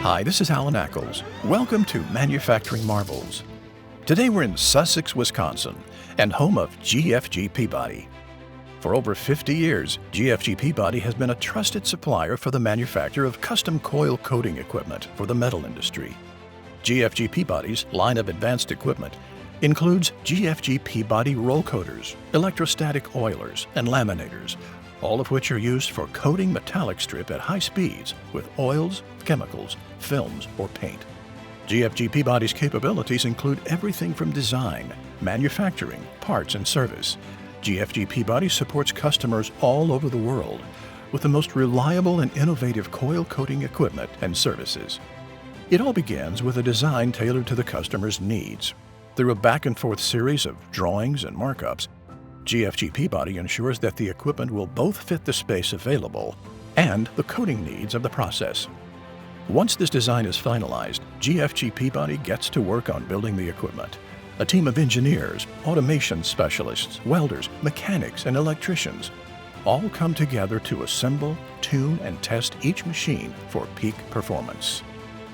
Hi, this is Alan Ackles. Welcome to Manufacturing Marvels. Today we're in Sussex, Wisconsin, and home of GFG Peabody. For over 50 years, GFG Peabody has been a trusted supplier for the manufacture of custom coil coating equipment for the metal industry. GFG Peabody's line of advanced equipment includes GFG Peabody roll coaters, electrostatic oilers, and laminators, all of which are used for coating metallic strip at high speeds with oils, chemicals, films, or paint. GFG Peabody's capabilities include everything from design, manufacturing, parts, and service. GFG Peabody supports customers all over the world with the most reliable and innovative coil coating equipment and services. It all begins with a design tailored to the customer's needs. Through a back-and-forth series of drawings and markups, GFG Peabody ensures that the equipment will both fit the space available and the coating needs of the process. Once this design is finalized, GFG Peabody gets to work on building the equipment. A team of engineers, automation specialists, welders, mechanics, and electricians all come together to assemble, tune, and test each machine for peak performance.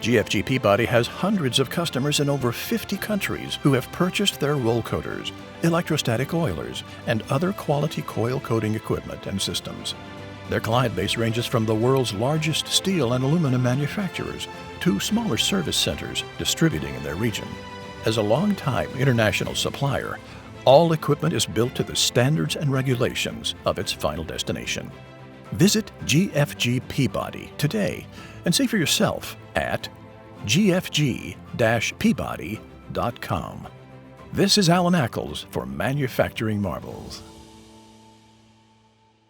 GFG Peabody has hundreds of customers in over 50 countries who have purchased their roll coaters, electrostatic oilers, and other quality coil coating equipment and systems. Their client base ranges from the world's largest steel and aluminum manufacturers to smaller service centers distributing in their region. As a long-time international supplier, all equipment is built to the standards and regulations of its final destination. Visit GFG Peabody today and see for yourself at gfg-peabody.com. This is Alan Ackles for Manufacturing Marvels.